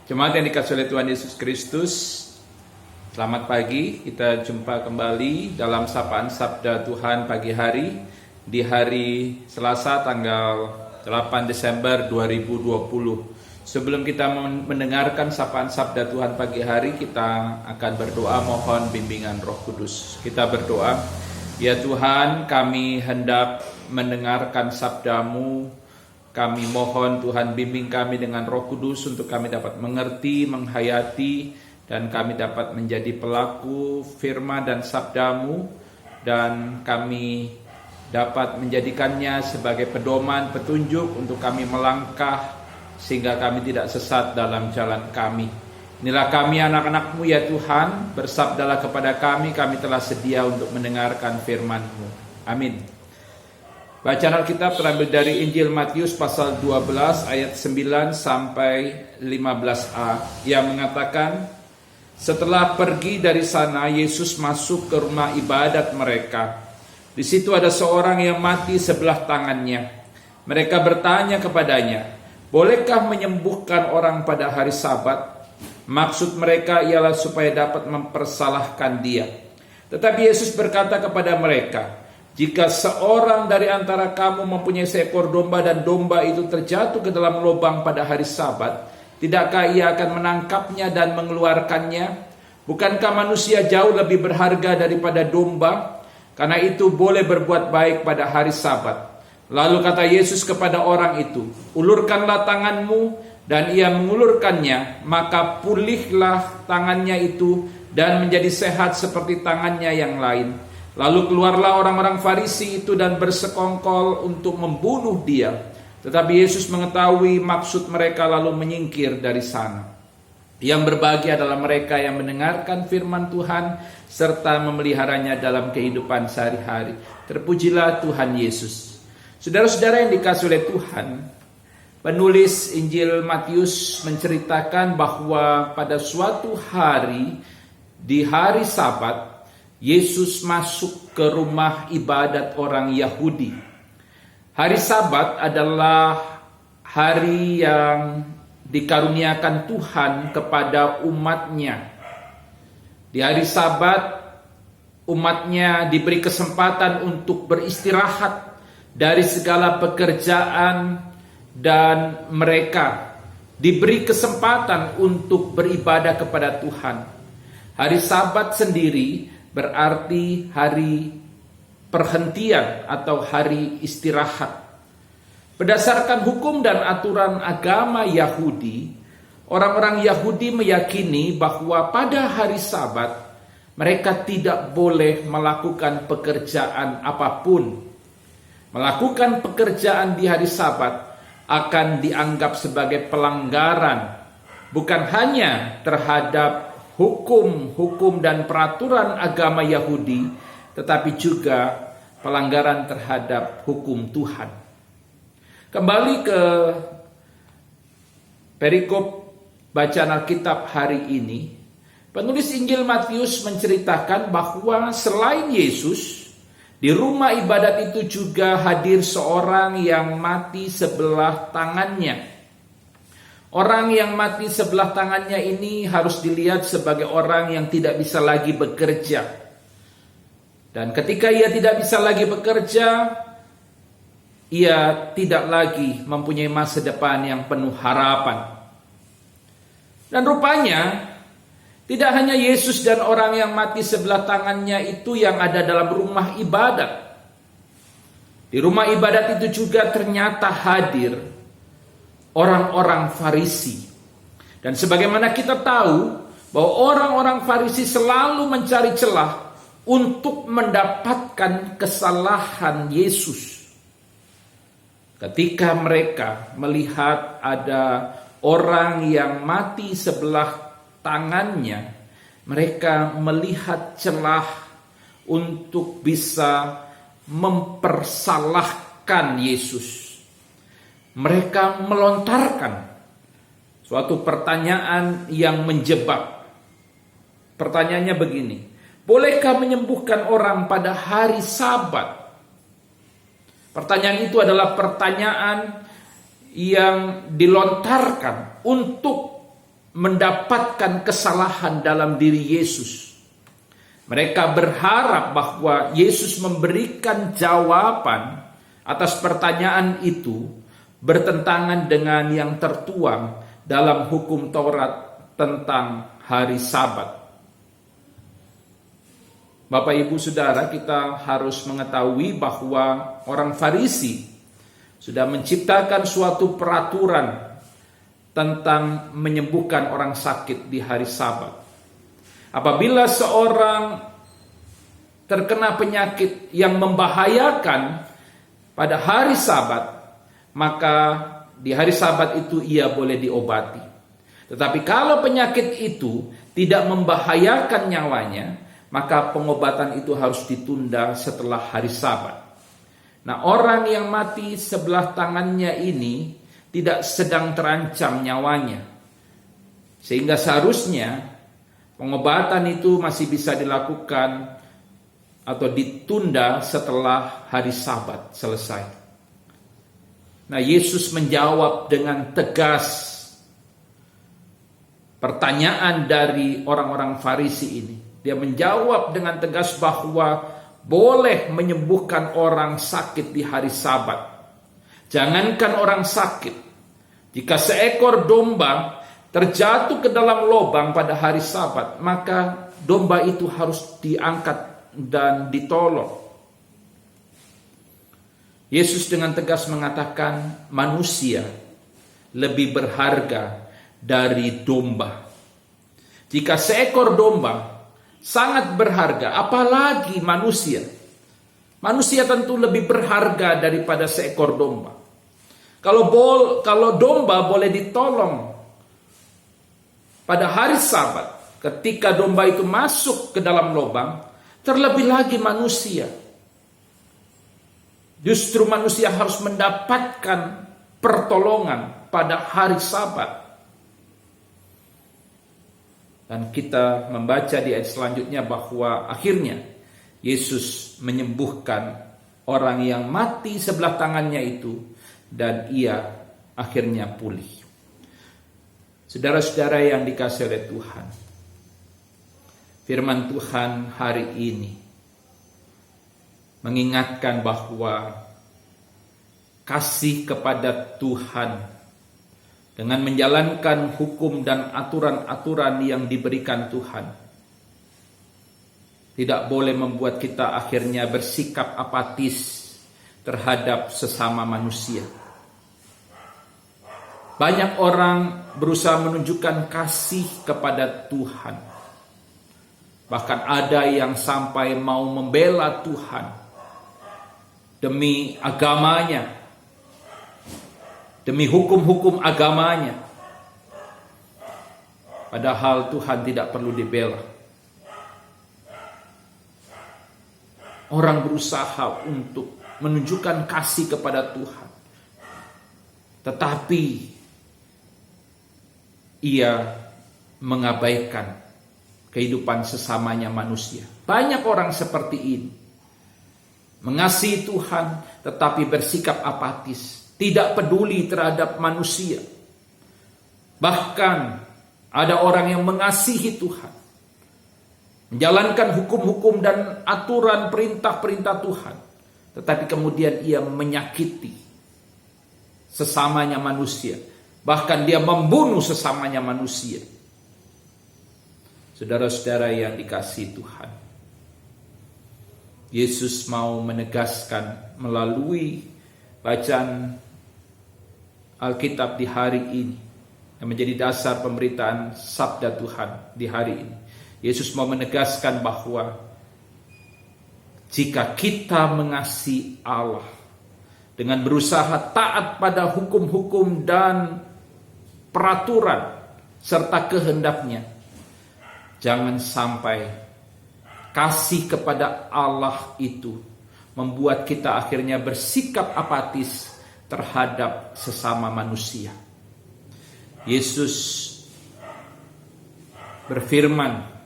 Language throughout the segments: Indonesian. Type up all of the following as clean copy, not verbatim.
Jemaat yang dikasihi oleh Tuhan Yesus Kristus, selamat pagi. Kita jumpa kembali dalam sapaan Sabda Tuhan pagi hari di hari Selasa tanggal 8 Desember 2020. Sebelum kita mendengarkan sapaan Sabda Tuhan pagi hari, kita akan berdoa mohon bimbingan Roh Kudus. Kita berdoa, ya Tuhan, kami hendak mendengarkan sabda-Mu. Kami mohon Tuhan bimbing kami dengan Roh Kudus untuk kami dapat mengerti, menghayati, dan kami dapat menjadi pelaku firman dan sabda-Mu, dan kami dapat menjadikannya sebagai pedoman, petunjuk untuk kami melangkah sehingga kami tidak sesat dalam jalan kami. Inilah kami anak-anak-Mu ya Tuhan, bersabdalah kepada kami telah sedia untuk mendengarkan firman-Mu. Amin. Bacaan Alkitab terambil dari Injil Matius pasal 12 ayat 9 sampai 15a yang mengatakan, setelah pergi dari sana Yesus masuk ke rumah ibadat mereka. Di situ ada seorang yang mati sebelah tangannya. Mereka bertanya kepadanya, bolehkah menyembuhkan orang pada hari Sabat? Maksud mereka ialah supaya dapat mempersalahkan dia. Tetapi Yesus berkata kepada mereka, jika seorang dari antara kamu mempunyai seekor domba dan domba itu terjatuh ke dalam lubang pada hari Sabat, tidakkah ia akan menangkapnya dan mengeluarkannya? Bukankah manusia jauh lebih berharga daripada domba? Karena itu boleh berbuat baik pada hari Sabat. Lalu kata Yesus kepada orang itu, ulurkanlah tanganmu, dan ia mengulurkannya, maka pulihlah tangannya itu dan menjadi sehat seperti tangannya yang lain. Lalu keluarlah orang-orang Farisi itu dan bersekongkol untuk membunuh dia. Tetapi Yesus mengetahui maksud mereka lalu menyingkir dari sana. Yang berbahagia adalah mereka yang mendengarkan firman Tuhan serta memeliharanya dalam kehidupan sehari-hari. Terpujilah Tuhan Yesus. Saudara-saudara yang dikasihi oleh Tuhan, penulis Injil Matius menceritakan bahwa pada suatu hari, di hari Sabat, Yesus masuk ke rumah ibadat orang Yahudi. Hari Sabat adalah hari yang dikaruniakan Tuhan kepada umatnya. Di hari Sabat, umatnya diberi kesempatan untuk beristirahat dari segala pekerjaan, dan mereka diberi kesempatan untuk beribadah kepada Tuhan. Hari Sabat sendiri berarti hari perhentian atau hari istirahat. Berdasarkan hukum dan aturan agama Yahudi, orang-orang Yahudi meyakini bahwa pada hari Sabat mereka tidak boleh melakukan pekerjaan apapun. Melakukan pekerjaan di hari Sabat akan dianggap sebagai pelanggaran, bukan hanya terhadap hukum dan peraturan agama Yahudi, tetapi juga pelanggaran terhadap hukum Tuhan. Kembali ke perikop bacaan Alkitab hari ini, penulis Injil Matius menceritakan bahwa selain Yesus, di rumah ibadat itu juga hadir seorang yang mati sebelah tangannya. Orang yang mati sebelah tangannya ini harus dilihat sebagai orang yang tidak bisa lagi bekerja. Dan ketika ia tidak bisa lagi bekerja, ia tidak lagi mempunyai masa depan yang penuh harapan. Dan rupanya, tidak hanya Yesus dan orang yang mati sebelah tangannya itu yang ada dalam rumah ibadat. Di rumah ibadat itu juga ternyata hadir orang-orang Farisi. Dan sebagaimana kita tahu bahwa orang-orang Farisi selalu mencari celah untuk mendapatkan kesalahan Yesus. Ketika mereka melihat ada orang yang mati sebelah tangannya, mereka melihat celah untuk bisa mempersalahkan Yesus. Mereka melontarkan suatu pertanyaan yang menjebak. Pertanyaannya begini, bolehkah menyembuhkan orang pada hari Sabat? Pertanyaan itu adalah pertanyaan yang dilontarkan untuk mendapatkan kesalahan dalam diri Yesus. Mereka berharap bahwa Yesus memberikan jawaban atas pertanyaan itu bertentangan dengan yang tertuang dalam hukum Taurat tentang hari Sabat. Bapak Ibu Saudara, kita harus mengetahui bahwa orang Farisi sudah menciptakan suatu peraturan tentang menyembuhkan orang sakit di hari Sabat. Apabila seorang terkena penyakit yang membahayakan pada hari Sabat, maka di hari Sabat itu ia boleh diobati. Tetapi kalau penyakit itu tidak membahayakan nyawanya, maka pengobatan itu harus ditunda setelah hari Sabat. Nah, orang yang mati sebelah tangannya ini tidak sedang terancam nyawanya, sehingga seharusnya pengobatan itu masih bisa dilakukan atau ditunda setelah hari Sabat selesai. Nah, Yesus menjawab dengan tegas pertanyaan dari orang-orang Farisi ini. Dia menjawab dengan tegas bahwa boleh menyembuhkan orang sakit di hari Sabat. Jangankan orang sakit, jika seekor domba terjatuh ke dalam lubang pada hari Sabat, maka domba itu harus diangkat dan ditolong. Yesus dengan tegas mengatakan manusia lebih berharga dari domba. Jika seekor domba sangat berharga, apalagi manusia. Manusia tentu lebih berharga daripada seekor domba. Kalau domba boleh ditolong pada hari Sabat, ketika domba itu masuk ke dalam lubang, terlebih lagi manusia. Justru manusia harus mendapatkan pertolongan pada hari Sabat. Dan kita membaca di ayat selanjutnya bahwa akhirnya Yesus menyembuhkan orang yang mati sebelah tangannya itu, dan ia akhirnya pulih. Saudara-saudara yang dikasihi oleh Tuhan, firman Tuhan hari ini mengingatkan bahwa kasih kepada Tuhan dengan menjalankan hukum dan aturan-aturan yang diberikan Tuhan tidak boleh membuat kita akhirnya bersikap apatis terhadap sesama manusia. Banyak orang berusaha menunjukkan kasih kepada Tuhan. Bahkan ada yang sampai mau membela Tuhan demi agamanya, demi hukum-hukum agamanya. Padahal Tuhan tidak perlu dibela. Orang berusaha untuk menunjukkan kasih kepada Tuhan, tetapi ia mengabaikan kehidupan sesamanya manusia. Banyak orang seperti ini, mengasihi Tuhan tetapi bersikap apatis, tidak peduli terhadap manusia. Bahkan ada orang yang mengasihi Tuhan, menjalankan hukum-hukum dan aturan perintah-perintah Tuhan, tetapi kemudian ia menyakiti sesamanya manusia. Bahkan dia membunuh sesamanya manusia. Saudara-saudara yang dikasihi Tuhan, Yesus mau menegaskan melalui bacaan Alkitab di hari ini, yang menjadi dasar pemberitaan sabda Tuhan di hari ini. Yesus mau menegaskan bahwa jika kita mengasihi Allah dengan berusaha taat pada hukum-hukum dan peraturan serta kehendaknya, jangan sampai kasih kepada Allah itu membuat kita akhirnya bersikap apatis terhadap sesama manusia. Yesus berfirman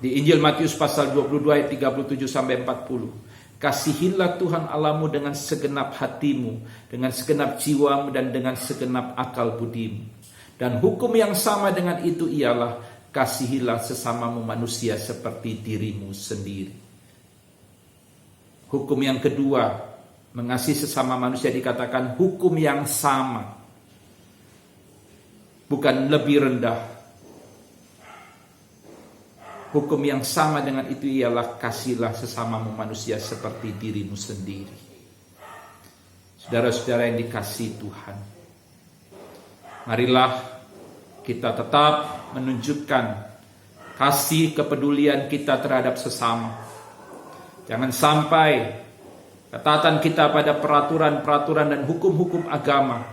di Injil Matius pasal 22 ayat 37 sampai 40. Kasihilah Tuhan Allahmu dengan segenap hatimu, dengan segenap jiwamu, dan dengan segenap akal budimu. Dan hukum yang sama dengan itu ialah kasihilah sesamamu manusia seperti dirimu sendiri. Hukum yang kedua, mengasihi sesama manusia dikatakan hukum yang sama. Bukan lebih rendah. Hukum yang sama dengan itu ialah kasihilah sesamamu manusia seperti dirimu sendiri. Saudara-saudara yang dikasihi Tuhan, marilah kita tetap menunjukkan kasih kepedulian kita terhadap sesama. Jangan sampai ketaatan kita pada peraturan-peraturan dan hukum-hukum agama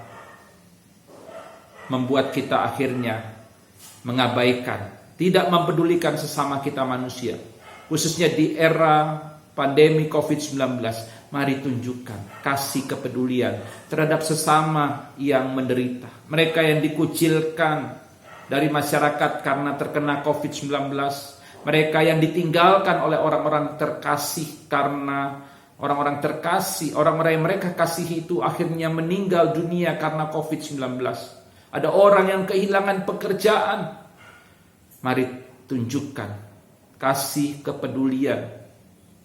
membuat kita akhirnya mengabaikan, tidak mempedulikan sesama kita manusia. Khususnya di era pandemi COVID-19, mari tunjukkan kasih kepedulian terhadap sesama yang menderita. Mereka yang dikucilkan dari masyarakat karena terkena COVID-19. Mereka yang ditinggalkan oleh orang-orang terkasih karena orang-orang terkasih, orang-orang yang mereka kasihi itu akhirnya meninggal dunia karena COVID-19. Ada orang yang kehilangan pekerjaan. Mari tunjukkan kasih kepedulian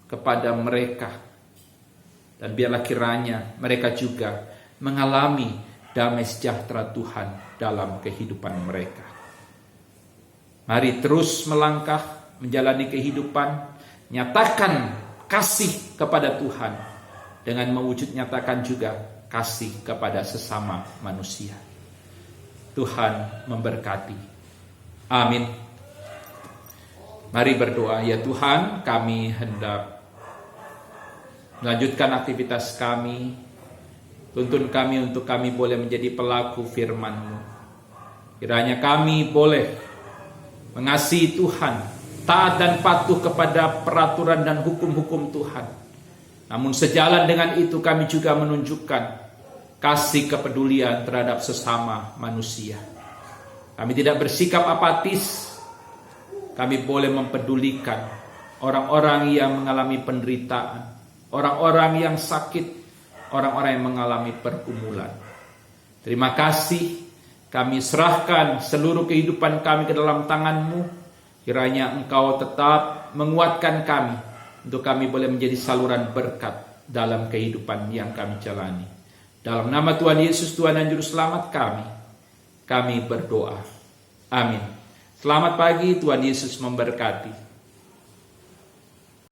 kepada mereka. Dan biarlah kiranya mereka juga mengalami damai sejahtera Tuhan dalam kehidupan mereka. Mari terus melangkah menjalani kehidupan, nyatakan kasih kepada Tuhan dengan mewujud nyatakan juga kasih kepada sesama manusia. Tuhan memberkati. Amin. Mari berdoa. Ya Tuhan, kami hendak melanjutkan aktivitas kami. Tuntun kami untuk kami boleh menjadi pelaku firman-Mu. Kiranya kami boleh mengasihi Tuhan, taat dan patuh kepada peraturan dan hukum-hukum Tuhan. Namun sejalan dengan itu kami juga menunjukkan kasih kepedulian terhadap sesama manusia. Kami tidak bersikap apatis. Kami boleh mempedulikan orang-orang yang mengalami penderitaan, orang-orang yang sakit, orang-orang yang mengalami pergumulan. Terima kasih. Kami serahkan seluruh kehidupan kami ke dalam tangan-Mu. Kiranya Engkau tetap menguatkan kami untuk kami boleh menjadi saluran berkat dalam kehidupan yang kami jalani. Dalam nama Tuhan Yesus, Tuhan dan Juru Selamat kami berdoa. Amin. Selamat pagi, Tuhan Yesus memberkati.